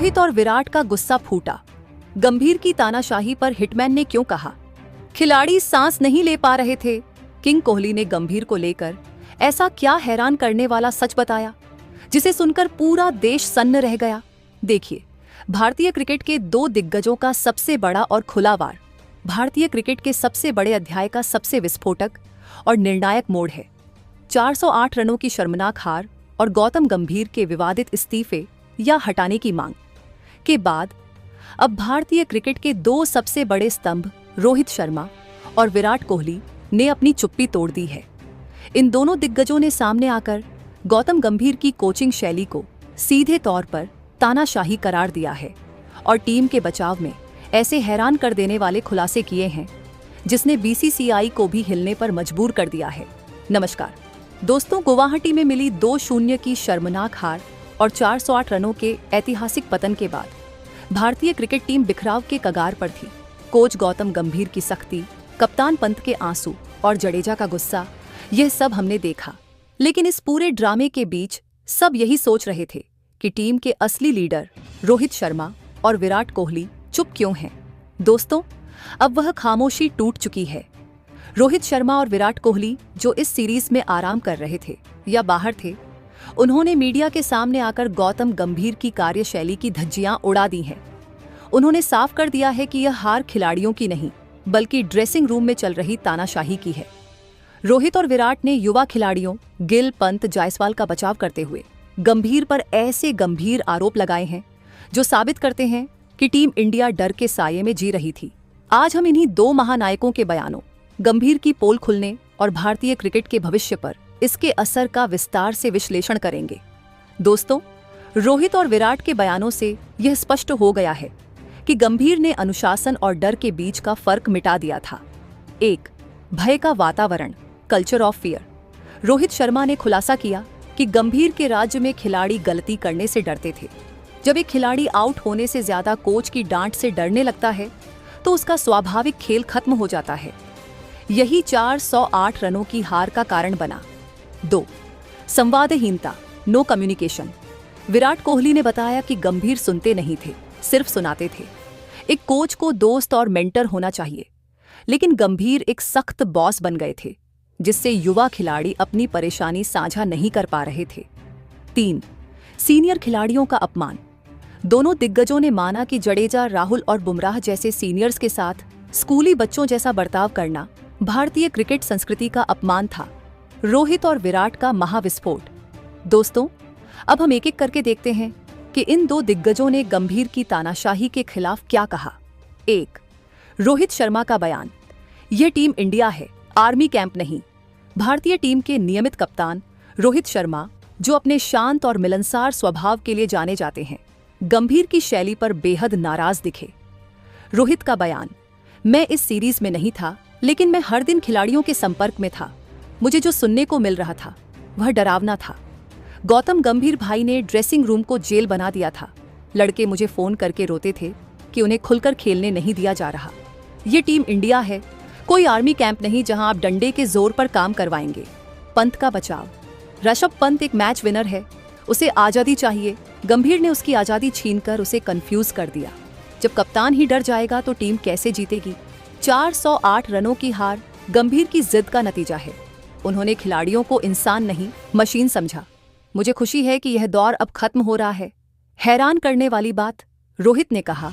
रोहित और विराट का गुस्सा फूटा। गंभीर की तानाशाही पर हिटमैन ने क्यों कहा? खिलाड़ी सांस नहीं ले पा रहे थे। किंग कोहली ने गंभीर को लेकर ऐसा क्या हैरान करने वाला सच बताया जिसे सुनकर पूरा देश सन्न रह गया? देखिए, भारतीय क्रिकेट के दो दिग्गजों का सबसे बड़ा और खुला वार, भारतीय क्रिकेट के सबसे बड़े अध्याय का सबसे विस्फोटक और निर्णायक मोड़ है। 408 रनों की शर्मनाक हार और गौतम गंभीर के विवादित इस्तीफे या हटाने की मांग के बाद अब भारतीय क्रिकेट के दो सबसे बड़े स्तंभ रोहित शर्मा और विराट कोहली ने अपनी चुप्पी तोड़ दी है। इन दोनों दिग्गजों ने सामने आकर गौतम गंभीर की कोचिंग शैली को सीधे तौर पर तानाशाही करार दिया है और टीम के बचाव में ऐसे हैरान कर देने वाले खुलासे किए हैं जिसने बीसीसीआई को भी हिलने पर मजबूर कर दिया है। नमस्कार दोस्तों, गुवाहाटी में मिली 2-0 की शर्मनाक हार और 408 रनों के ऐतिहासिक पतन के बाद भारतीय क्रिकेट टीम बिखराव के कगार पर थी। कोच गौतम गंभीर की सख्ती, कप्तान पंत के आंसू और जडेजा का गुस्सा, यह सब हमने देखा। लेकिन इस पूरे ड्रामे के बीच सब यही सोच रहे थे कि टीम के असली लीडर रोहित शर्मा और विराट कोहली चुप क्यों हैं? दोस्तों, अब वह खामोशी टूट चुकी है। रोहित शर्मा और विराट कोहली जो इस सीरीज में आराम कर रहे थे या बाहर थे, उन्होंने मीडिया के सामने आकर गौतम गंभीर की कार्यशैली की धज्जियां उड़ा दी हैं। उन्होंने साफ कर दिया है कि यह हार खिलाड़ियों की नहीं बल्कि ड्रेसिंग रूम में चल रही तानाशाही की है। रोहित और विराट ने युवा खिलाड़ियों गिल, पंत, जायसवाल का बचाव करते हुए गंभीर पर ऐसे गंभीर आरोप लगाए हैं जो साबित करते हैं कि टीम इंडिया डर के साये में जी रही थी। आज हम इन्हीं दो महानायकों के बयानों, गंभीर की पोल खुलने और भारतीय क्रिकेट के भविष्य पर इसके असर का विस्तार से विश्लेषण करेंगे। दोस्तों, रोहित और विराट के बयानों से यह स्पष्ट हो गया है कि गंभीर ने अनुशासन और डर के बीच का फर्क मिटा दिया था। एक, भय का वातावरण, culture of fear. Rohit Sharma ने खुलासा किया कि गंभीर के राज्य में खिलाड़ी गलती करने से डरते थे। जब एक खिलाड़ी आउट होने से ज्यादा कोच की डांट से डरने लगता है तो उसका स्वाभाविक खेल खत्म हो जाता है। यही 408 रनों की हार का कारण बना। 2, संवादहीनता, नो कम्युनिकेशन। विराट कोहली ने बताया कि गंभीर सुनते नहीं थे, सिर्फ सुनाते थे। एक कोच को दोस्त और मेंटर होना चाहिए, लेकिन गंभीर एक सख्त बॉस बन गए थे जिससे युवा खिलाड़ी अपनी परेशानी साझा नहीं कर पा रहे थे। 3, सीनियर खिलाड़ियों का अपमान। दोनों दिग्गजों ने माना कि जडेजा, राहुल और बुमराह जैसे सीनियर्स के साथ स्कूली बच्चों जैसा बर्ताव करना भारतीय क्रिकेट संस्कृति का अपमान था। रोहित और विराट का महाविस्फोट। दोस्तों, अब हम एक एक करके देखते हैं कि इन दो दिग्गजों ने गंभीर की तानाशाही के खिलाफ क्या कहा। 1, रोहित शर्मा का बयान। यह टीम इंडिया है, आर्मी कैंप नहीं। भारतीय टीम के नियमित कप्तान रोहित शर्मा, जो अपने शांत और मिलनसार स्वभाव के लिए जाने जाते हैं, गंभीर की शैली पर बेहद नाराज दिखे। रोहित का बयान। मैं इस सीरीज में नहीं था, लेकिन मैं हर दिन खिलाड़ियों के संपर्क में था। मुझे जो सुनने को मिल रहा था वह डरावना था। गौतम गंभीर भाई ने ड्रेसिंग रूम को जेल बना दिया था। लड़के मुझे फोन करके रोते थे कि उन्हें खुलकर खेलने नहीं दिया जा रहा। ये टीम इंडिया है, कोई आर्मी कैंप नहीं जहां आप डंडे के जोर पर काम करवाएंगे। पंत का बचाव। ऋषभ पंत एक मैच विनर है, उसे आजादी चाहिए। गंभीर ने उसकी आजादी छीनकर उसे कंफ्यूज कर दिया। जब कप्तान ही डर जाएगा तो टीम कैसे जीतेगी? 408 रनों की हार गंभीर की जिद का नतीजा है। उन्होंने खिलाड़ियों को इंसान नहीं, मशीन समझा। मुझे खुशी है कि यह दौर अब खत्म हो रहा है। हैरान करने वाली बात, रोहित ने कहा,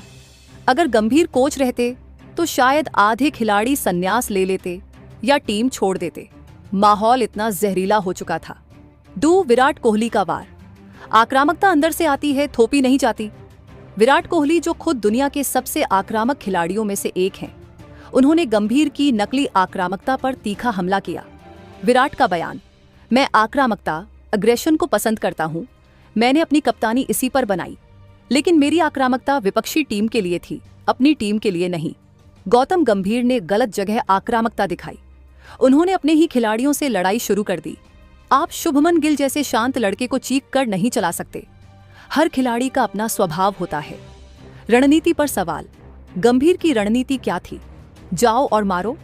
अगर गंभीर कोच रहते तो शायद आधे खिलाड़ी संन्यास ले लेते या टीम छोड़ देते। माहौल इतना जहरीला हो चुका था। 2, विराट कोहली का वार। आक्रामकता अंदर से आती है, थोपी नहीं जाती। विराट कोहली, जो खुद दुनिया के सबसे आक्रामक खिलाड़ियों में से एक हैं, उन्होंने गंभीर की नकली आक्रामकता पर तीखा हमला किया। विराट का बयान। मैं आक्रामकता, अग्रेशन को पसंद करता हूं। मैंने अपनी कप्तानी इसी पर बनाई, लेकिन मेरी आक्रामकता विपक्षी टीम के लिए थी, अपनी टीम के लिए नहीं। गौतम गंभीर ने गलत जगह आक्रामकता दिखाई। उन्होंने अपने ही खिलाड़ियों से लड़ाई शुरू कर दी। आप शुभमन गिल जैसे शांत लड़के को चीख कर नहीं चला सकते। हर खिलाड़ी का अपना स्वभाव होता है। रणनीति पर सवाल। गंभीर की रणनीति क्या थी? जाओ और मारो?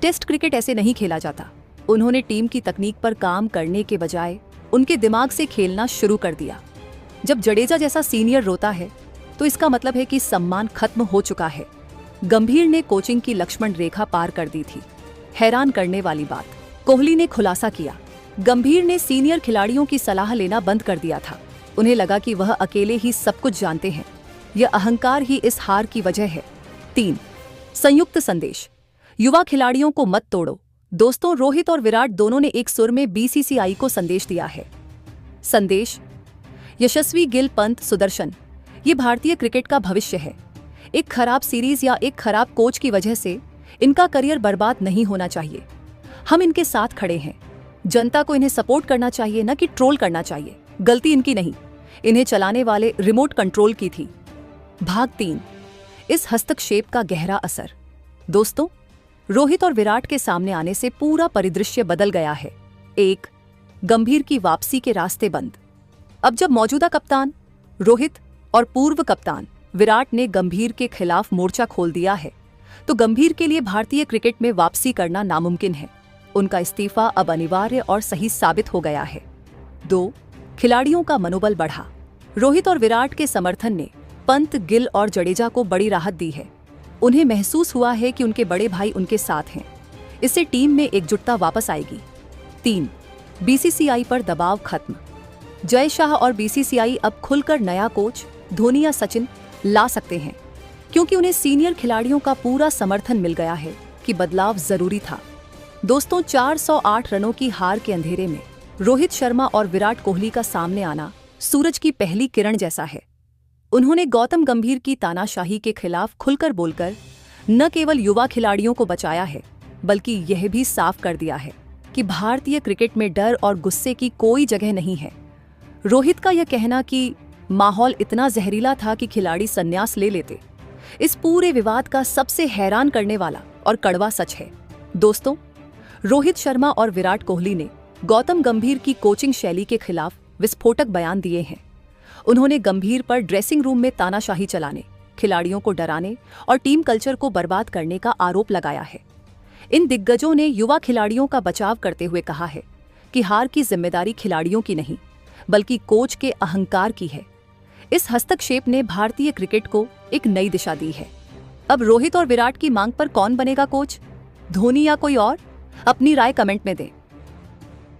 टेस्ट क्रिकेट ऐसे नहीं खेला जाता। उन्होंने टीम की तकनीक पर काम करने के बजाय उनके दिमाग से खेलना शुरू कर दिया। जब जडेजा जैसा सीनियर रोता है तो इसका मतलब है कि सम्मान खत्म हो चुका है। गंभीर ने कोचिंग की लक्ष्मण रेखा पार कर दी थी। हैरान करने वाली बात, कोहली ने खुलासा किया, गंभीर ने सीनियर खिलाड़ियों की सलाह लेना बंद कर दिया था। उन्हें लगा कि वह अकेले ही सब कुछ जानते हैं। यह अहंकार ही इस हार की वजह है। 3. संयुक्त संदेश, युवा खिलाड़ियों को मत तोड़ो। दोस्तों, रोहित और विराट दोनों ने एक सुर में बीसीसीआई को संदेश दिया है। संदेश, यशस्वी गिल, पंत, सुदर्शन, ये भारतीय क्रिकेट का भविष्य है। एक खराब सीरीज या एक खराब कोच की वजह से इनका करियर बर्बाद नहीं होना चाहिए। हम इनके साथ खड़े हैं। जनता को इन्हें सपोर्ट करना चाहिए, न कि ट्रोल करना चाहिए। गलती इनकी नहीं, इन्हें चलाने वाले रिमोट कंट्रोल की थी। भाग 3, इस हस्तक्षेप का गहरा असर। दोस्तों, रोहित और विराट के सामने आने से पूरा परिदृश्य बदल गया है। 1. गंभीर की वापसी के रास्ते बंद। अब जब मौजूदा कप्तान रोहित और पूर्व कप्तान विराट ने गंभीर के खिलाफ मोर्चा खोल दिया है, तो गंभीर के लिए भारतीय क्रिकेट में वापसी करना नामुमकिन है। उनका इस्तीफा अब अनिवार्य और सही साबित हो गया है। 2. खिलाड़ियों का मनोबल बढ़ा। रोहित और विराट के समर्थन ने पंत, गिल और जडेजा को बड़ी राहत दी है। उन्हें महसूस हुआ है कि उनके बड़े भाई उनके साथ हैं। इससे टीम में एकजुटता वापस आएगी। 3. बीसीसीआई पर दबाव खत्म। जय शाह और बीसीसीआई अब खुलकर नया कोच धोनी या सचिन ला सकते हैं, क्योंकि उन्हें सीनियर खिलाड़ियों का पूरा समर्थन मिल गया है कि बदलाव जरूरी था। दोस्तों, 408 रनों की हार के अंधेरे में रोहित शर्मा और विराट कोहली का सामने आना सूरज की पहली किरण जैसा है। उन्होंने गौतम गंभीर की तानाशाही के खिलाफ खुलकर बोलकर न केवल युवा खिलाड़ियों को बचाया है, बल्कि यह भी साफ कर दिया है कि भारतीय क्रिकेट में डर और गुस्से की कोई जगह नहीं है। रोहित का यह कहना कि माहौल इतना जहरीला था कि खिलाड़ी संन्यास ले लेते, इस पूरे विवाद का सबसे हैरान करने वाला और कड़वा सच है। दोस्तों, रोहित शर्मा और विराट कोहली ने गौतम गंभीर की कोचिंग शैली के खिलाफ विस्फोटक बयान दिए हैं। उन्होंने गंभीर पर ड्रेसिंग रूम में तानाशाही चलाने, खिलाड़ियों को डराने और टीम कल्चर को बर्बाद करने का आरोप लगाया है। इन दिग्गजों ने युवा खिलाड़ियों का बचाव करते हुए कहा है कि हार की जिम्मेदारी खिलाड़ियों की नहीं, बल्कि कोच के अहंकार की है। इस हस्तक्षेप ने भारतीय क्रिकेट को एक नई दिशा दी है। अब रोहित और विराट की मांग पर कौन बनेगा कोच, धोनी या कोई और? अपनी राय कमेंट में दें।